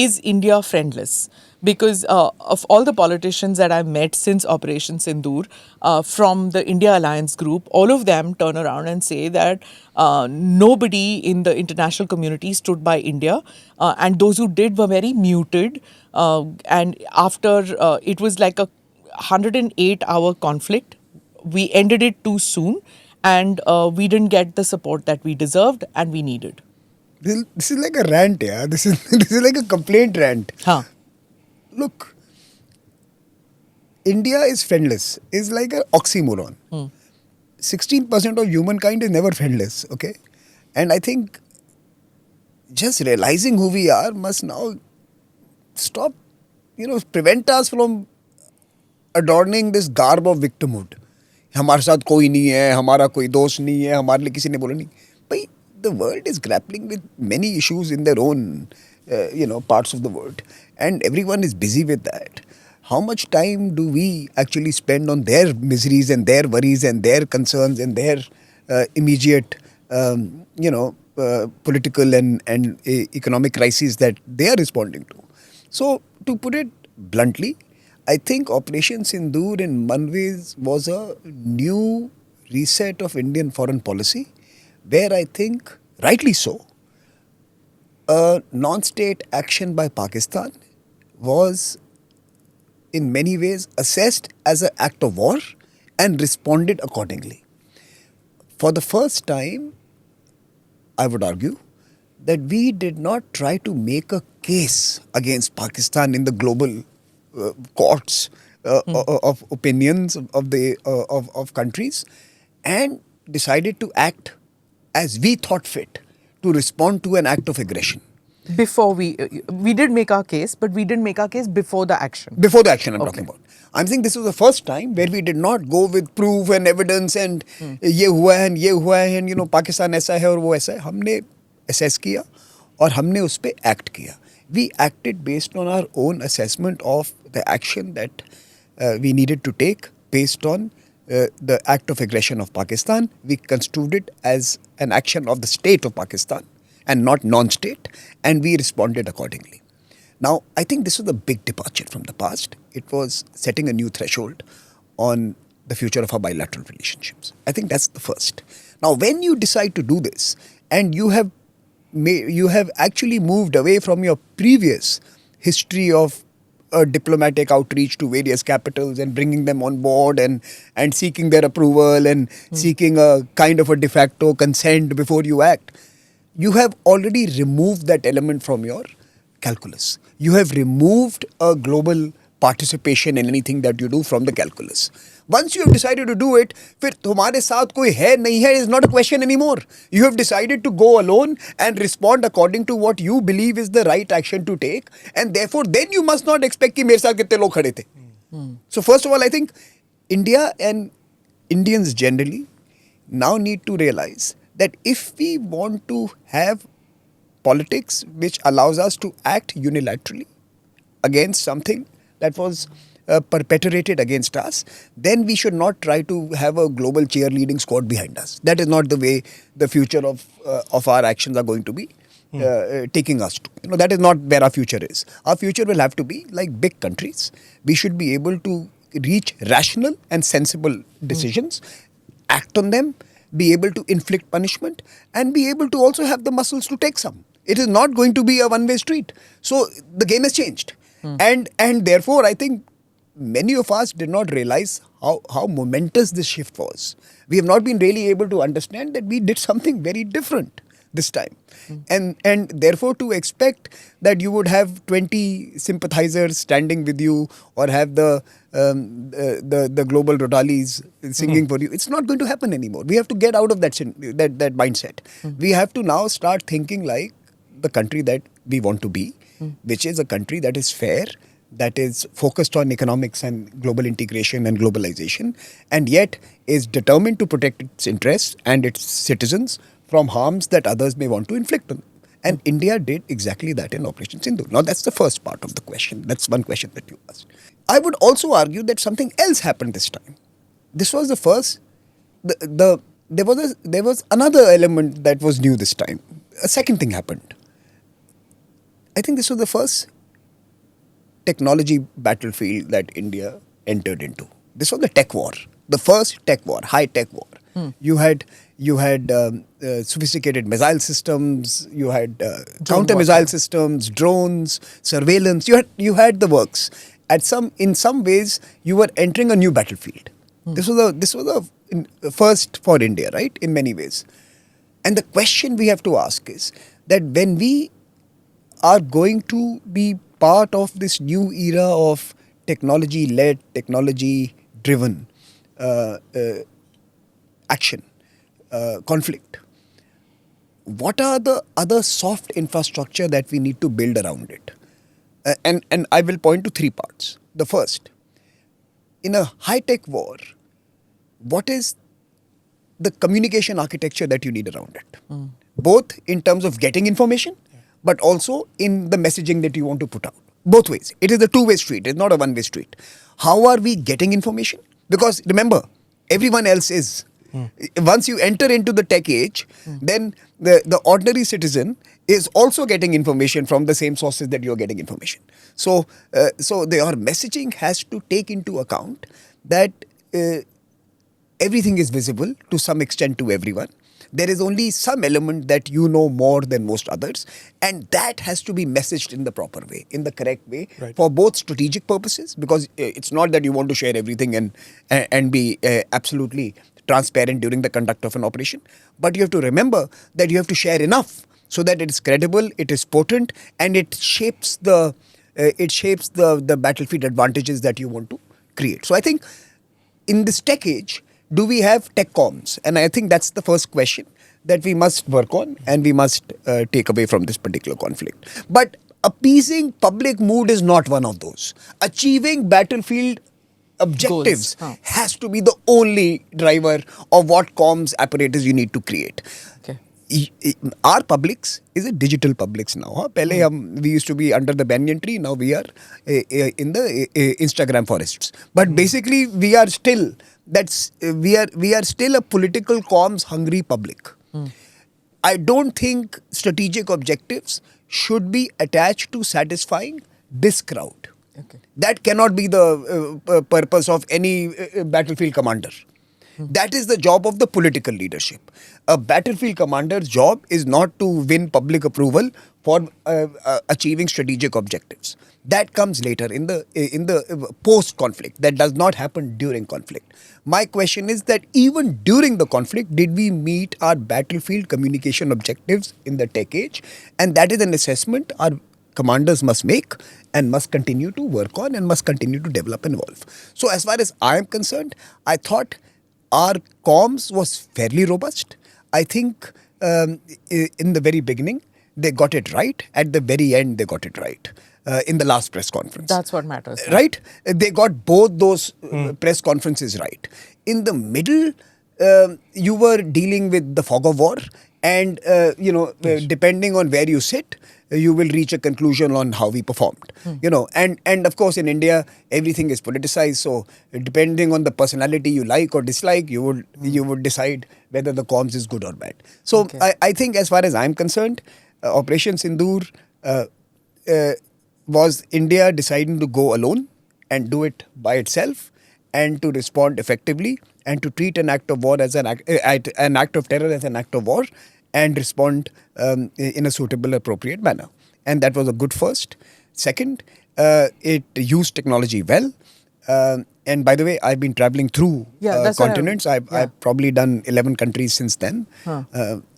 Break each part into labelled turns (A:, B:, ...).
A: is India friendless? Because of all the politicians that I've met since Operation Sindoor from the India Alliance group, all of them turn around and say that nobody in the international community stood by India, and those who did were very muted. And after it was like a 108-hour conflict, we ended it too soon, and we didn't get the support that we deserved and we needed.
B: This is like a rant, yeah. This is this is like a complaint rant.
A: Huh.
B: Look, India is friendless. Is like an oxymoron. 16% of humankind is never friendless. Okay, and I think just realizing who we are must now stop, prevent us from adorning this garb of victimhood. हमारे साथ कोई नहीं है, हमारा कोई दोस्त नहीं है, हमारे लिए किसी ने बोला नहीं. भाई, the world is grappling with many issues in their own, parts of the world, and everyone is busy with that. How much time do we actually spend on their miseries and their worries and their concerns and their immediate, political and economic crises that they are responding to? So, to put it bluntly, I think Operation Sindoor in one ways was a new reset of Indian foreign policy, where I think, rightly so, a non-state action by Pakistan was in many ways assessed as an act of war and responded accordingly. For the first time, I would argue that we did not try to make a case against Pakistan in the global courts of opinions of countries, and decided to act as we thought fit to respond to an act of aggression.
A: Before we did make our case, but we didn't make our case before the action.
B: Before the action I'm talking about. I'm saying this was the first time where we did not go with proof and evidence and ये हुआ है and ये हुआ है and Pakistan ऐसा है और वो ऐसा है. हमने assess किया और हमने उस पे act किया. We acted based on our own assessment of the action that we needed to take based on the act of aggression of Pakistan. We construed it as an action of the state of Pakistan and not non-state, and we responded accordingly. Now, I think this was a big departure from the past. It was setting a new threshold on the future of our bilateral relationships. I think that's the first. Now, when you decide to do this, and you have actually moved away from your previous history of diplomatic outreach to various capitals and bringing them on board and seeking their approval and seeking a kind of a de facto consent before you act, you have already removed that element from your calculus. You have removed a global participation in anything that you do from the calculus. Once you have decided to do it, फिर तुम्हारे साथ कोई है नहीं है is not a question anymore. You have decided to go alone and respond according to what you believe is the right action to take, and therefore then you must not expect कि मेरे साथ कितने लोग खड़े थे. So first of all, I think India and Indians generally now need to realize that if we want to have politics which allows us to act unilaterally against something that was perpetrated against us, then we should not try to have a global cheerleading squad behind us. That is not the way the future of our actions are going to be taking us to. That is not where our future is. Our future will have to be like big countries. We should be able to reach rational and sensible decisions, act on them, be able to inflict punishment, and be able to also have the muscles to take some. It is not going to be a one-way street. So the game has changed. And therefore, I think many of us did not realize how momentous this shift was. We have not been really able to understand that we did something very different this time. And therefore, to expect that you would have 20 sympathizers standing with you or have the global rodalis singing for you, it's not going to happen anymore. We have to get out of that mindset. We have to now start thinking like the country that we want to be, which is a country that is fair, that is focused on economics and global integration and globalization, and yet is determined to protect its interests and its citizens from harms that others may want to inflict on them. And India did exactly that in Operation Sindoor. Now that's the first part of the question. That's one question that you asked. I would also argue that something else happened this time. This was the first. There was another element that was new this time. A second thing happened. I think this was the first technology battlefield that India entered into. This was the tech war, the first tech war, high tech war. You had sophisticated missile systems, you had counter missile systems, drones, surveillance. You had the works. In some ways, you were entering a new battlefield. This was the first for India, right? In many ways. And the question we have to ask is that when we are going to be part of this new era of technology-led, technology-driven action, conflict, what are the other soft infrastructure that we need to build around it? And I will point to three parts. The first, in a high-tech war, what is the communication architecture that you need around it? Both in terms of getting information, but also in the messaging that you want to put out. Both ways. It is a two-way street. It's not a one-way street. How are we getting information? Because remember, everyone else is. Once you enter into the tech age, then the ordinary citizen is also getting information from the same sources that you're getting information. So your messaging has to take into account that everything is visible to some extent to everyone. There is only some element that you know more than most others, and that has to be messaged in the proper way, in the correct way, for both strategic purposes, because it's not that you want to share everything and be absolutely transparent during the conduct of an operation, but you have to remember that you have to share enough so that it is credible, it is potent, and it shapes the battlefield advantages that you want to create. So I think in this tech age, do we have tech comms? And I think that's the first question that we must work on and we must take away from this particular conflict. But appeasing public mood is not one of those. Achieving battlefield objectives has to be the only driver of what comms apparatus you need to create.
A: Okay.
B: Our publics is a digital publics now. We used to be under the banyan tree. Now we are in the Instagram forests. But basically, we are still a political comms hungry public. I don't think strategic objectives should be attached to satisfying this crowd.
A: Okay.
B: That cannot be the purpose of any battlefield commander. That is the job of the political leadership. A battlefield commander's job is not to win public approval for achieving strategic objectives. That comes later in the post-conflict. That does not happen during conflict. My question is that even during the conflict, did we meet our battlefield communication objectives in the tech age? And that is an assessment our commanders must make and must continue to work on and must continue to develop and evolve. So as far as I am concerned, I thought our comms was fairly robust. I think in the very beginning, they got it right. At the very end, they got it right. In the last press conference.
A: That's what matters.
B: Right? They got both those press conferences right. In the middle, you were dealing with the fog of war. And, depending on where you sit, you will reach a conclusion on how we performed. And of course, in India, everything is politicized. So depending on the personality you like or dislike, you would decide whether the comms is good or bad. So I think as far as I'm concerned, Operation Sindoor was India deciding to go alone and do it by itself and to respond effectively and to treat an act of war as an act of terror as an act of war and respond in a suitable, appropriate manner. And that was a good first. Second, it used technology well. And by the way, I've been traveling through continents. I've probably done 11 countries since then.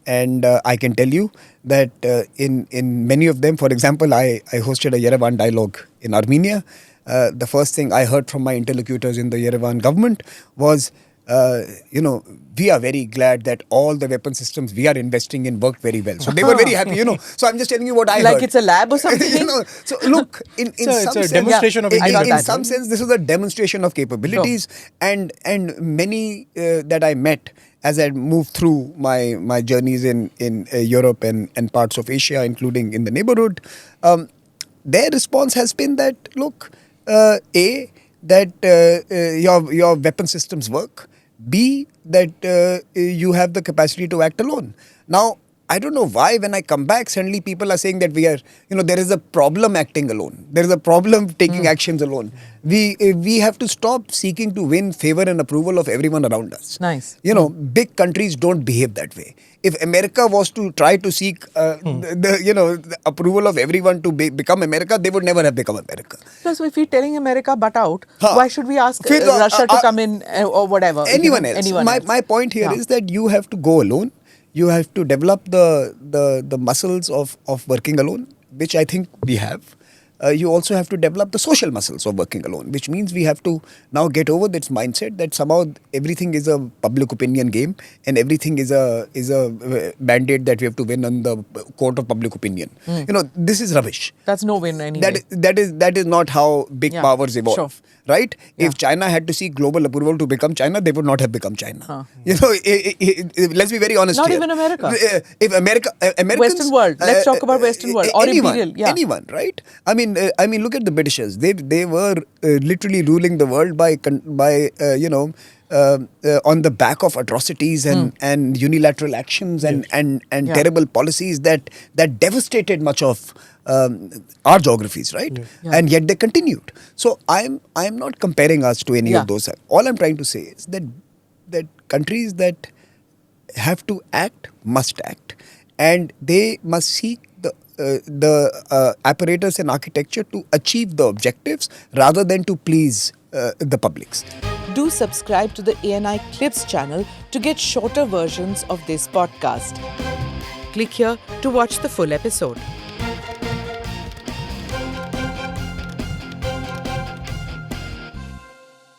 B: And I can tell you that in many of them, for example, I hosted a Yerevan dialogue in Armenia. The first thing I heard from my interlocutors in the Yerevan government was, we are very glad that all the weapon systems we are investing in worked very well. So they were very happy, So I'm just telling you what I heard.
A: Like it's a lab or something?
B: So look, in some sense,
C: demonstration of
B: in some sense, this was a demonstration of capabilities. And many that I met as I moved through my journeys in Europe and parts of Asia, including in the neighborhood, their response has been that, look, that your weapon systems work. B, that you have the capacity to act alone. Now, I don't know why when I come back, suddenly people are saying that we are, there is a problem acting alone. There is a problem taking actions alone. We have to stop seeking to win favor and approval of everyone around us.
A: Nice.
B: Big countries don't behave that way. If America was to try to seek the approval of everyone to become America, they would never have become America.
A: So if we're telling America butt out,
B: Huh.
A: why should we ask
B: फिर,
A: Russia to come in or whatever?
B: Anyone else. My point here is that you have to go alone. You have to develop the muscles of working alone, which I think we have. You also have to develop the social muscles of working alone, which means we have to now get over this mindset that somehow everything is a public opinion game and everything is a mandate that we have to win on the court of public opinion. This is rubbish.
A: That's no win anyway.
B: That is not how big powers evolve.
A: Sure.
B: Right? Yeah. If China had to seek global approval to become China, they would not have become China. Let's be very honest
A: Not
B: here.
A: even America.
B: If Americans,
A: Western world. Let's talk about Western world or imperial. Yeah.
B: Anyone, right? I mean, look at the Britishers. They were literally ruling the world by on the back of atrocities and unilateral actions and terrible policies that devastated much of our geographies, right? Yeah. And yet they continued. So I'm not comparing us to any of those. All I'm trying to say is that countries that have to act must act, and they must seek the apparatus and architecture to achieve the objectives rather than to please the publics.
A: Do subscribe to the ANI Clips channel to get shorter versions of this podcast. Click here to watch the full episode.